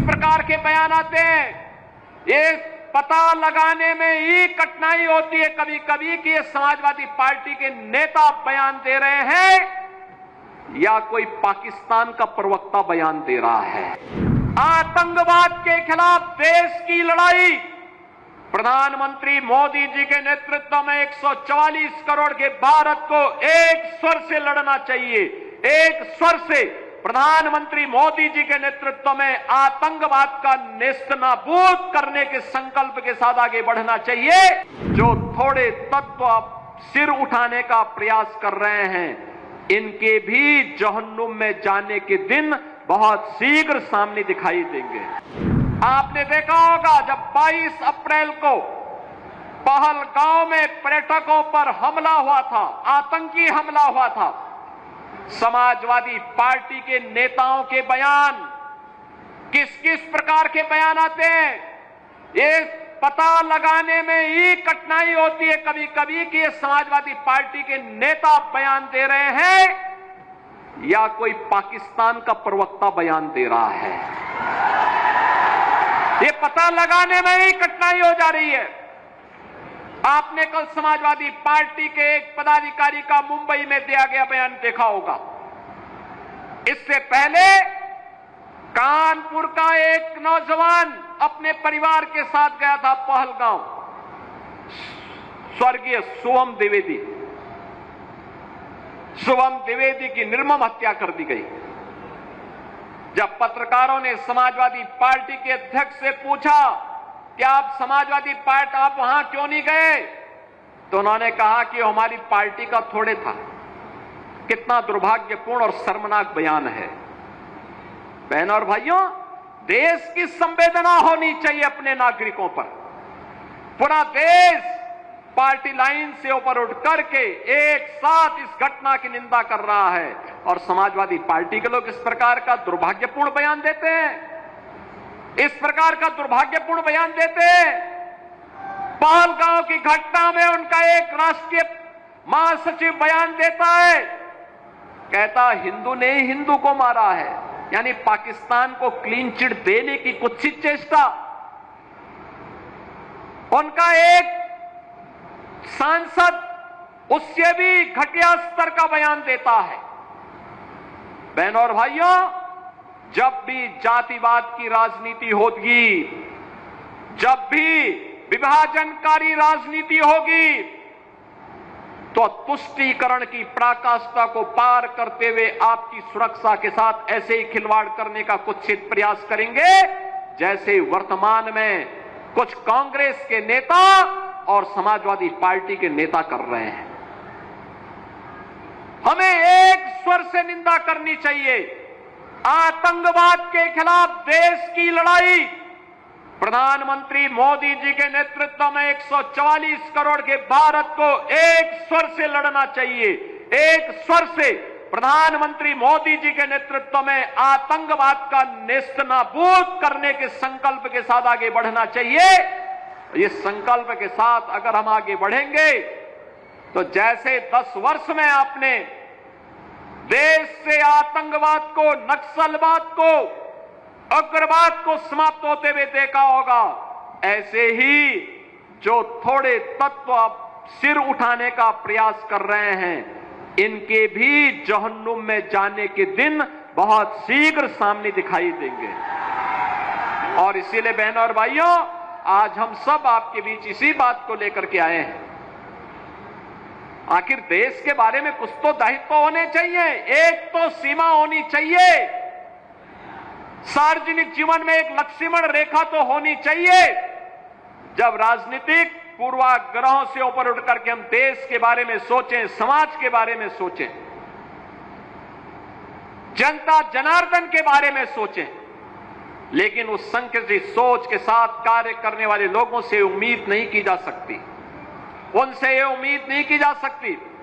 प्रकार के बयान आते हैं, ये पता लगाने में ही कठिनाई होती है कभी कभी कि ये समाजवादी पार्टी के नेता बयान दे रहे हैं या कोई पाकिस्तान का प्रवक्ता बयान दे रहा है। आतंकवाद के खिलाफ देश की लड़ाई प्रधानमंत्री मोदी जी के नेतृत्व में 144 करोड़ के भारत को एक स्वर से लड़ना चाहिए। एक स्वर से प्रधानमंत्री मोदी जी के नेतृत्व में आतंकवाद का नेस्तनाबूद करने के संकल्प के साथ आगे बढ़ना चाहिए। जो थोड़े तत्व सिर उठाने का प्रयास कर रहे हैं, इनके भी जहन्नुम में जाने के दिन बहुत शीघ्र सामने दिखाई देंगे। आपने देखा होगा जब 22 अप्रैल को पहलगांव में पर्यटकों पर हमला हुआ था, आतंकी हमला हुआ था, समाजवादी पार्टी के नेताओं के बयान किस किस प्रकार के बयान आते हैं, ये पता लगाने में ही कठिनाई होती है कभी कभी कि ये समाजवादी पार्टी के नेता बयान दे रहे हैं या कोई पाकिस्तान का प्रवक्ता बयान दे रहा है। ये पता लगाने में ही कठिनाई हो जा रही है। आपने कल समाजवादी पार्टी के एक पदाधिकारी का मुंबई में दिया गया बयान देखा होगा। इससे पहले कानपुर का एक नौजवान अपने परिवार के साथ गया था पहलगांव, स्वर्गीय शुभम द्विवेदी की निर्मम हत्या कर दी गई। जब पत्रकारों ने समाजवादी पार्टी के अध्यक्ष से पूछा कि आप समाजवादी पार्टी आप वहां क्यों नहीं गए, तो उन्होंने कहा कि हमारी पार्टी का थोड़े था। कितना दुर्भाग्यपूर्ण और शर्मनाक बयान है। बहनों और भाइयों, देश की संवेदना होनी चाहिए अपने नागरिकों पर। पूरा देश पार्टी लाइन से ऊपर उठ करके एक साथ इस घटना की निंदा कर रहा है और समाजवादी पार्टी के लोग इस प्रकार का दुर्भाग्यपूर्ण बयान देते हैं, इस प्रकार का दुर्भाग्यपूर्ण बयान देते हैं। पहलगांव की घटना में उनका एक राष्ट्रीय महासचिव बयान देता है, कहता हिंदू ने हिंदू को मारा है, यानी पाकिस्तान को क्लीन चिट देने की कुत्सित चेष्टा। उनका एक सांसद उससे भी घटिया स्तर का बयान देता है। बहनों और भाइयों, जब भी जातिवाद की राजनीति होगी, जब भी विभाजनकारी राजनीति होगी, तो तुष्टीकरण की पराकाष्ठा को पार करते हुए आपकी सुरक्षा के साथ ऐसे ही खिलवाड़ करने का कुत्सित प्रयास करेंगे जैसे वर्तमान में कुछ कांग्रेस के नेता और समाजवादी पार्टी के नेता कर रहे हैं। हमें एक स्वर से निंदा करनी चाहिए। आतंकवाद के खिलाफ देश की लड़ाई प्रधानमंत्री मोदी जी के नेतृत्व में 144 करोड़ के भारत को एक स्वर से लड़ना चाहिए। एक स्वर से प्रधानमंत्री मोदी जी के नेतृत्व में आतंकवाद का नेस्तनाबूद करने के संकल्प के साथ आगे बढ़ना चाहिए। इस संकल्प के साथ अगर हम आगे बढ़ेंगे तो जैसे 10 वर्ष में आपने देश से आतंकवाद को, नक्सलवाद को, उग्रवाद को समाप्त होते हुए देखा होगा, ऐसे ही जो थोड़े तत्व सिर उठाने का प्रयास कर रहे हैं, इनके भी जहन्नुम में जाने के दिन बहुत शीघ्र सामने दिखाई देंगे। और इसीलिए बहनों और भाइयों, आज हम सब आपके बीच इसी बात को लेकर के आए हैं। आखिर देश के बारे में कुछ तो दायित्व होने चाहिए, एक तो सीमा होनी चाहिए। सार्वजनिक जीवन में एक लक्ष्मण रेखा तो होनी चाहिए। जब राजनीतिक पूर्वाग्रहों से ऊपर उठ करके हम देश के बारे में सोचें, समाज के बारे में सोचें, जनता जनार्दन के बारे में सोचें, लेकिन उस संकुचित सोच के साथ कार्य करने वाले लोगों से उम्मीद नहीं की जा सकती, उनसे ये उम्मीद नहीं की जा सकती